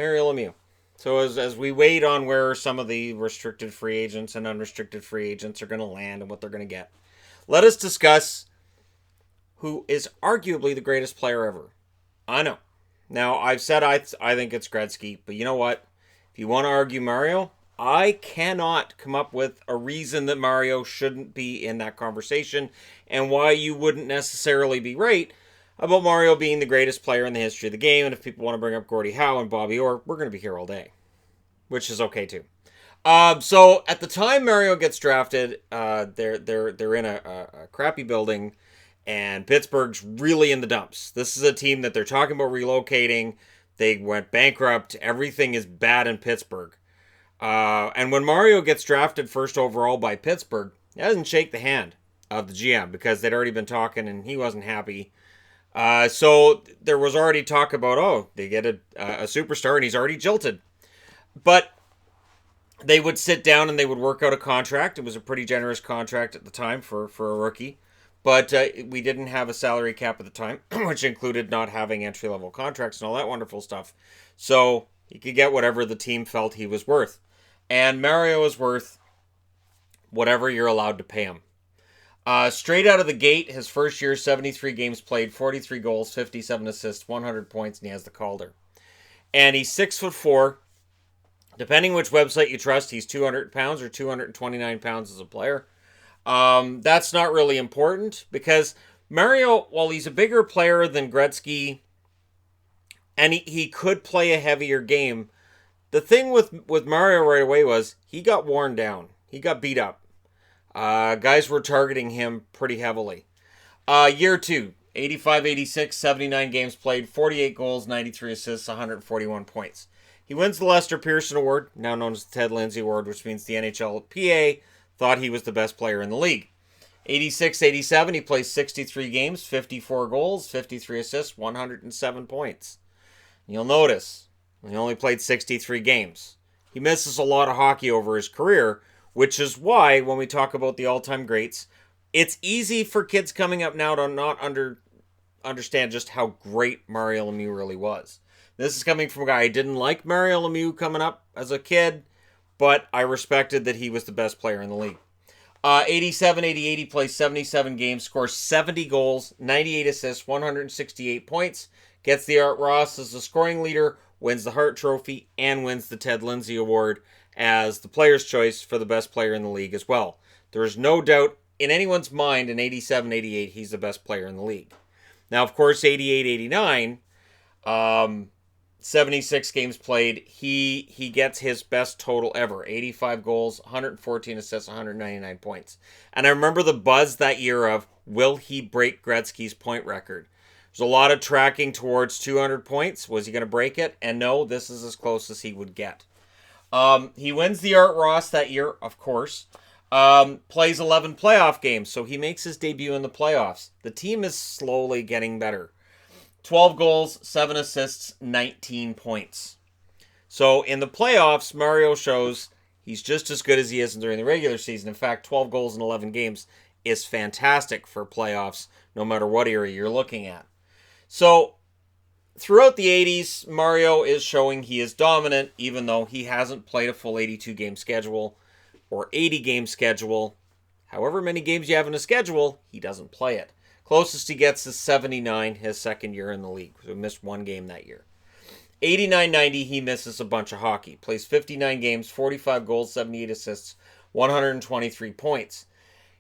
Mario Lemieux. So as we wait on where some of the restricted free agents and unrestricted free agents are going to land and what they're going to get, let us discuss who is arguably the greatest player ever. I know. Now, I've said I think it's Gretzky, but you know what? If you want to argue Mario, I cannot come up with a reason that Mario shouldn't be in that conversation and why you wouldn't necessarily be right about Mario being the greatest player in the history of the game. And if people want to bring up Gordie Howe and Bobby Orr, we're going to be here all day, which is okay too. So at the time Mario gets drafted, they're in a crappy building, and Pittsburgh's really in the dumps. This is a team that they're talking about relocating. They went bankrupt. Everything is bad in Pittsburgh. And when Mario gets drafted first overall by Pittsburgh, he doesn't shake the hand of the GM because they'd already been talking and he wasn't happy. So there was already talk about, oh, they get a superstar and he's already jilted. But they would sit down and they would work out a contract. It was a pretty generous contract at the time for a rookie. But we didn't have a salary cap at the time, which included not having entry-level contracts and all that wonderful stuff. So he could get whatever the team felt he was worth. And Mario is worth whatever you're allowed to pay him. Straight out of the gate, his first year, 73 games played, 43 goals, 57 assists, 100 points, and he has the Calder. And he's 6'4". Depending which website you trust, he's 200 pounds or 229 pounds as a player. That's not really important because Mario, while he's a bigger player than Gretzky, and he could play a heavier game, the thing with Mario right away was he got worn down. He got beat up. Guys were targeting him pretty heavily. Year 2, 85-86, 79 games played, 48 goals, 93 assists, 141 points. He wins the Lester Pearson Award, now known as the Ted Lindsay Award, which means the NHLPA thought he was the best player in the league. 86-87, he plays 63 games, 54 goals, 53 assists, 107 points. You'll notice, he only played 63 games. He misses a lot of hockey over his career, which is why, when we talk about the all-time greats, it's easy for kids coming up now to not understand just how great Mario Lemieux really was. This is coming from a guy I didn't like Mario Lemieux coming up as a kid, but I respected that he was the best player in the league. 87-88, he plays 77 games, scores 70 goals, 98 assists, 168 points, gets the Art Ross as the scoring leader, wins the Hart Trophy, and wins the Ted Lindsay Award as the player's choice for the best player in the league as well. There is no doubt in anyone's mind in 87-88 he's the best player in the league. Now, of course, 88-89, 76 games played, he gets his best total ever. 85 goals, 114 assists, 199 points. And I remember the buzz that year of, will he break Gretzky's point record? There's a lot of tracking towards 200 points. Was he going to break it? And no, this is as close as he would get. He wins the Art Ross that year, of course. Plays 11 playoff games, so he makes his debut in the playoffs. The team is slowly getting better. 12 goals, 7 assists, 19 points. So in the playoffs, Mario shows he's just as good as he is during the regular season. In fact, 12 goals in 11 games is fantastic for playoffs, no matter what era you're looking at. So throughout the 80s, Mario is showing he is dominant, even though he hasn't played a full 82-game schedule or 80-game schedule. However many games you have in a schedule, he doesn't play it. Closest he gets is 79, his second year in the league. So he missed one game that year. 89-90, he misses a bunch of hockey. Plays 59 games, 45 goals, 78 assists, 123 points.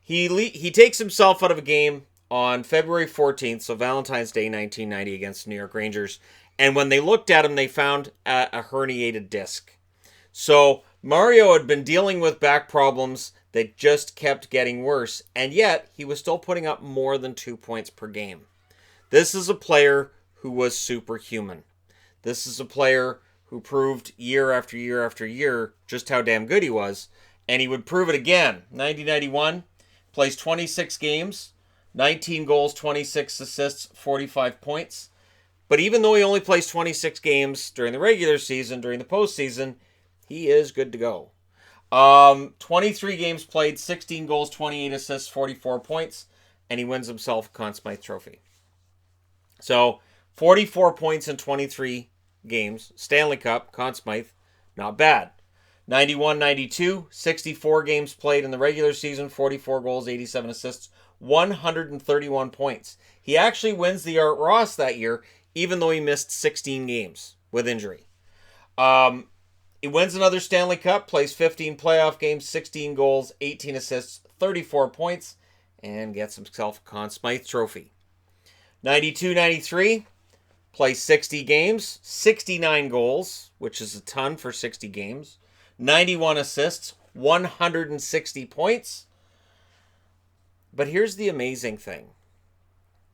He takes himself out of a game on February 14th, so Valentine's Day 1990 against the New York Rangers. And when they looked at him, they found a herniated disc. So Mario had been dealing with back problems that just kept getting worse, and yet he was still putting up more than 2 points per game. This is a player who was superhuman. This is a player who proved year after year after year just how damn good he was, and he would prove it again. 1991, plays 26 games, 19 goals, 26 assists, 45 points. But even though he only plays 26 games during the regular season, during the postseason, he is good to go. 23 games played, 16 goals, 28 assists, 44 points, and he wins himself a Conn Smythe Trophy. So 44 points in 23 games. Stanley Cup, Conn Smythe, not bad. 91-92, 64 games played in the regular season, 44 goals, 87 assists, 131 points. He actually wins the Art Ross that year, even though he missed 16 games with injury. He wins another Stanley Cup, plays 15 playoff games, 16 goals, 18 assists, 34 points, and gets himself a Conn Smythe trophy. 92-93, plays 60 games, 69 goals, which is a ton for 60 games, 91 assists, 160 points. But here's the amazing thing.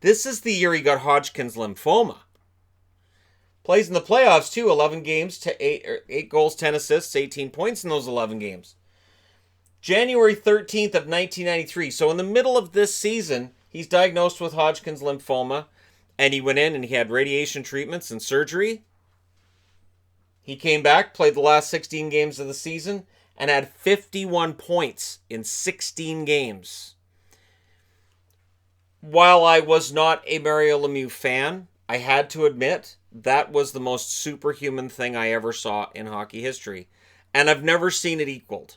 This is the year he got Hodgkin's lymphoma. Plays in the playoffs too, 11 games to 8 goals, 10 assists, 18 points in those 11 games. January 13th of 1993, so in the middle of this season, he's diagnosed with Hodgkin's lymphoma, and he went in and he had radiation treatments and surgery. He came back, played the last 16 games of the season, and had 51 points in 16 games. While I was not a Mario Lemieux fan, I had to admit that was the most superhuman thing I ever saw in hockey history. And I've never seen it equaled.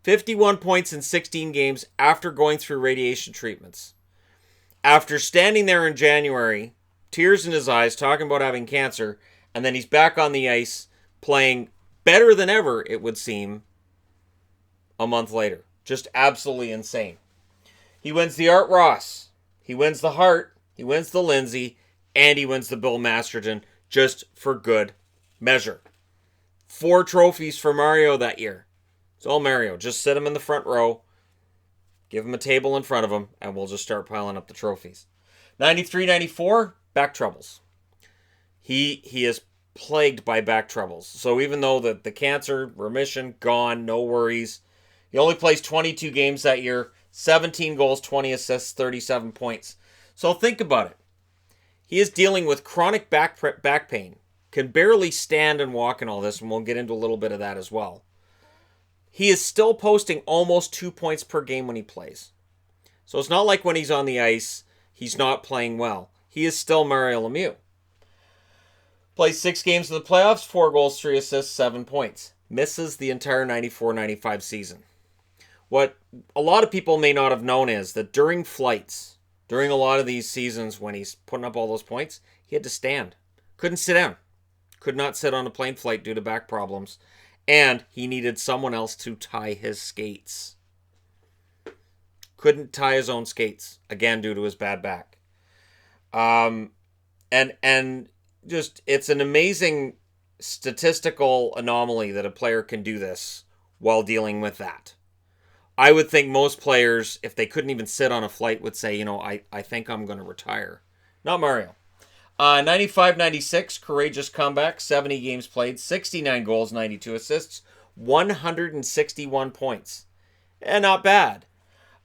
51 points in 16 games after going through radiation treatments. After standing there in January, tears in his eyes, talking about having cancer, and then he's back on the ice playing better than ever, it would seem, a month later. Just absolutely insane. He wins the Art Ross. He wins the Hart. He wins the Lindsay. And he wins the Bill Masterton, just for good measure. 4 trophies for Mario that year. It's all Mario. Just sit him in the front row. Give him a table in front of him. And we'll just start piling up the trophies. 93-94, back troubles. He is plagued by back troubles. So even though the cancer, remission, gone, no worries. He only plays 22 games that year. 17 goals, 20 assists, 37 points. So think about it. He is dealing with chronic back pain. Can barely stand and walk and all this, and we'll get into a little bit of that as well. He is still posting almost 2 points per game when he plays. So it's not like when he's on the ice, he's not playing well. He is still Mario Lemieux. Plays 6 games in the playoffs, 4 goals, 3 assists, 7 points. Misses the entire 94-95 season. What a lot of people may not have known is that during flights, during a lot of these seasons when he's putting up all those points, he had to stand. Couldn't sit down. Could not sit on a plane flight due to back problems. And he needed someone else to tie his skates. Couldn't tie his own skates. Again, due to his bad back. And just, it's an amazing statistical anomaly that a player can do this while dealing with that. I would think most players, if they couldn't even sit on a flight, would say, I think I'm going to retire. Not Mario. 95-96, courageous comeback, 70 games played, 69 goals, 92 assists, 161 points. And not bad.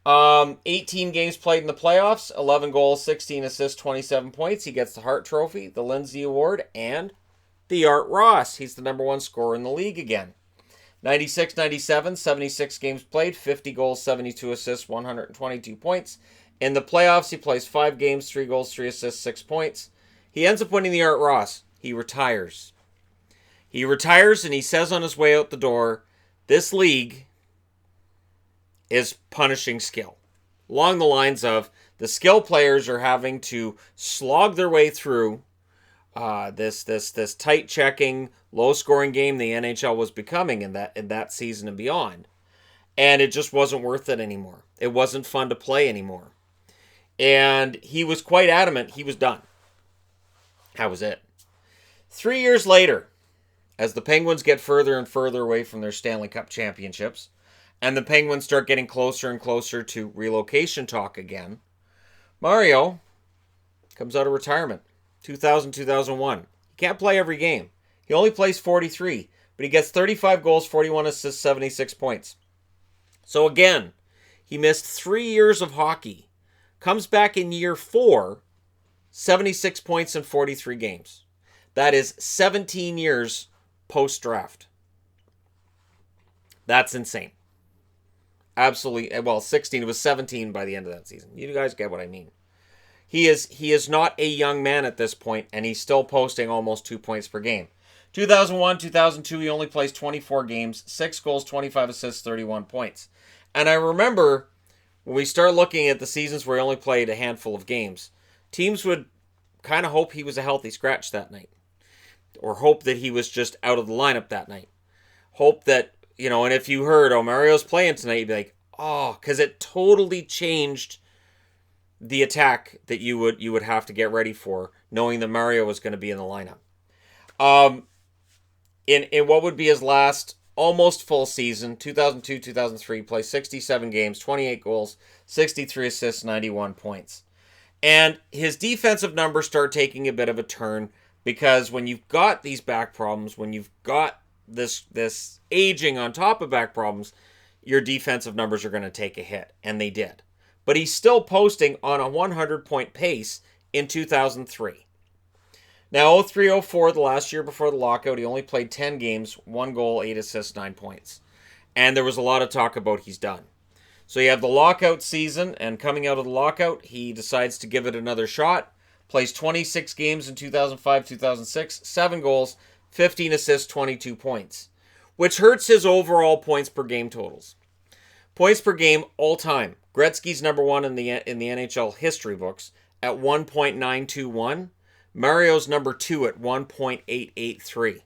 18 games played in the playoffs, 11 goals, 16 assists, 27 points. He gets the Hart Trophy, the Lindsay Award, and the Art Ross. He's the number 1 scorer in the league again. 96-97, 76 games played, 50 goals, 72 assists, 122 points. In the playoffs, he plays 5 games, 3 goals, 3 assists, 6 points. He ends up winning the Art Ross. He retires. He retires and he says on his way out the door, this league is punishing skill. Along the lines of, the skill players are having to slog their way through this tight checking, low scoring game the NHL was becoming in that season and beyond. And it just wasn't worth it anymore. It wasn't fun to play anymore. And he was quite adamant he was done. That was it. 3 years later, as the Penguins get further and further away from their Stanley Cup championships, and the Penguins start getting closer and closer to relocation talk again, Mario comes out of retirement. 2000-2001. He can't play every game. He only plays 43, but he gets 35 goals, 41 assists, 76 points. So again, he missed 3 years of hockey. Comes back in year 4, 76 points in 43 games. That is 17 years post-draft. That's insane. Absolutely. Well, 16. It was 17 by the end of that season. You guys get what I mean. He is not a young man at this point, and he's still posting almost 2 points per game. 2001, 2002, he only plays 24 games, 6 goals, 25 assists, 31 points. And I remember when we start looking at the seasons where he only played a handful of games, teams would kind of hope he was a healthy scratch that night, or hope that he was just out of the lineup that night. Hope that, and if you heard, oh, Mario's playing tonight, you'd be like, oh, because it totally changed the attack that you would have to get ready for, knowing that Mario was going to be in the lineup. In what would be his last almost full season, 2002-2003, plays 67 games, 28 goals, 63 assists, 91 points. And his defensive numbers start taking a bit of a turn, because when you've got these back problems, when you've got this aging on top of back problems, your defensive numbers are going to take a hit, and they did. But he's still posting on a 100-point pace in 2003. Now, 03-04, the last year before the lockout, he only played 10 games, 1 goal, 8 assists, 9 points. And there was a lot of talk about he's done. So you have the lockout season, and coming out of the lockout, he decides to give it another shot. Plays 26 games in 2005-2006, 7 goals, 15 assists, 22 points. Which hurts his overall points per game totals. Points per game all time. Gretzky's number one in the NHL history books at 1.921. Mario's number 2 at 1.883.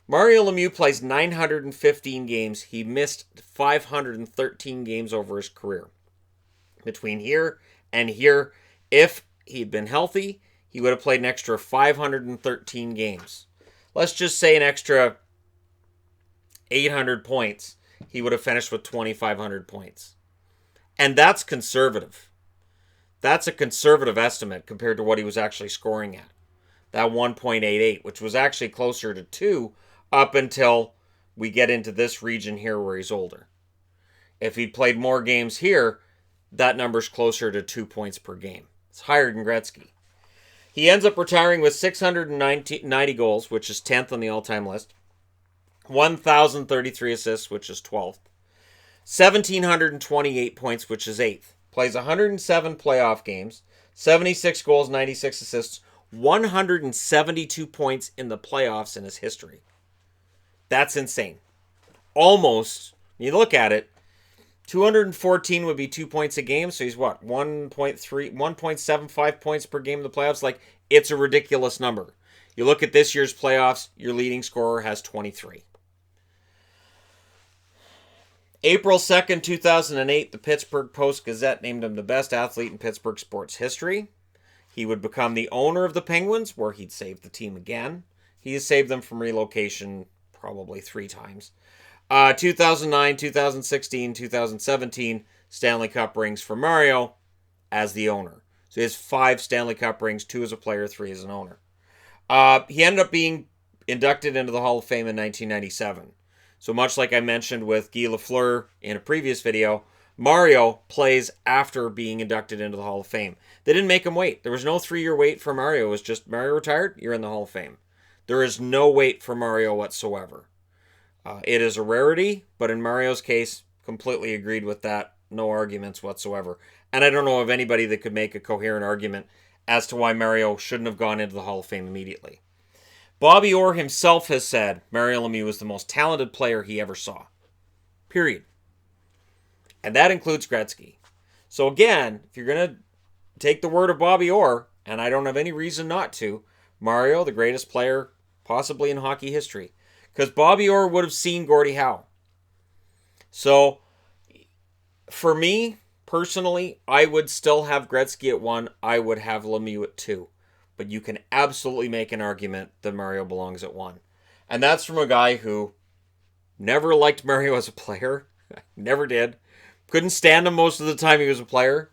Mario Lemieux plays 915 games. He missed 513 games over his career. Between here and here, if he'd been healthy, he would have played an extra 513 games. Let's just say an extra 800 points. He would have finished with 2,500 points. And that's conservative. That's a conservative estimate compared to what he was actually scoring at. That 1.88, which was actually closer to 2 up until we get into this region here where he's older. If he played more games here, that number's closer to 2 points per game. It's higher than Gretzky. He ends up retiring with 690 goals, which is 10th on the all-time list. 1,033 assists, which is 12th. 1,728 points, which is 8th. Plays 107 playoff games, 76 goals, 96 assists, 172 points in the playoffs in his history. That's insane. Almost, when you look at it, 214 would be 2 points a game, so he's what, 1.75 points per game in the playoffs? Like, it's a ridiculous number. You look at this year's playoffs, your leading scorer has 23. April 2nd, 2008, the Pittsburgh Post-Gazette named him the best athlete in Pittsburgh sports history. He would become the owner of the Penguins, where he'd saved the team again. He has saved them from relocation probably 3 times. 2009, 2016, 2017, Stanley Cup rings for Mario as the owner. So he has 5 Stanley Cup rings, 2 as a player, 3 as an owner. He ended up being inducted into the Hall of Fame in 1997. So much like I mentioned with Guy Lafleur in a previous video, Mario plays after being inducted into the Hall of Fame. They didn't make him wait. There was no 3-year wait for Mario. It was just, Mario retired, you're in the Hall of Fame. There is no wait for Mario whatsoever. It is a rarity, but in Mario's case, completely agreed with that. No arguments whatsoever. And I don't know of anybody that could make a coherent argument as to why Mario shouldn't have gone into the Hall of Fame immediately. Bobby Orr himself has said Mario Lemieux was the most talented player he ever saw. Period. And that includes Gretzky. So again, if you're going to take the word of Bobby Orr, and I don't have any reason not to, Mario, the greatest player possibly in hockey history. Because Bobby Orr would have seen Gordie Howe. So, for me, personally, I would still have Gretzky at 1. I would have Lemieux at 2. But you can absolutely make an argument that Mario belongs at 1. And that's from a guy who never liked Mario as a player. Never did. Couldn't stand him most of the time he was a player.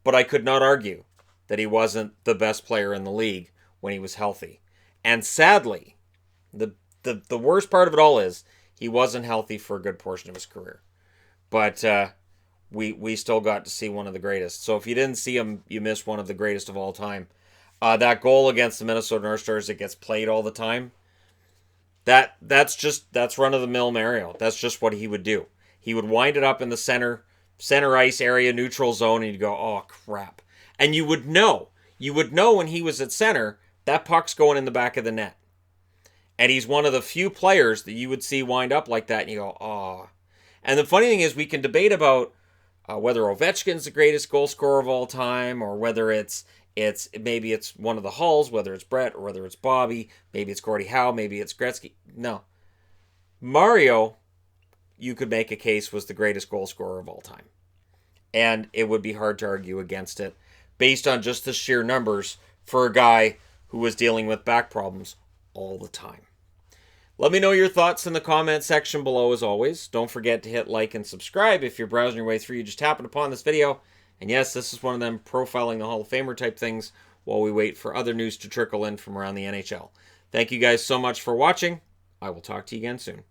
But I could not argue that he wasn't the best player in the league when he was healthy. And sadly, the worst part of it all is he wasn't healthy for a good portion of his career. But we still got to see one of the greatest. So if you didn't see him, you missed one of the greatest of all time. That goal against the Minnesota North Stars that gets played all the time, that's run-of-the-mill Mario. That's just what he would do. He would wind it up in the center ice area, neutral zone, and you'd go, oh, crap. And you would know when he was at center, that puck's going in the back of the net. And he's one of the few players that you would see wind up like that, and you go, oh. And the funny thing is, we can debate about whether Ovechkin's the greatest goal scorer of all time, or whether maybe it's one of the Hulls, whether it's Brett or whether it's Bobby, maybe it's Gordie Howe, maybe it's Gretzky. No. Mario, you could make a case, was the greatest goal scorer of all time. And it would be hard to argue against it based on just the sheer numbers for a guy who was dealing with back problems all the time. Let me know your thoughts in the comment section below as always. Don't forget to hit like and subscribe if you're browsing your way through. You just happened upon this video. And yes, this is one of them profiling the Hall of Famer type things while we wait for other news to trickle in from around the NHL. Thank you guys so much for watching. I will talk to you again soon.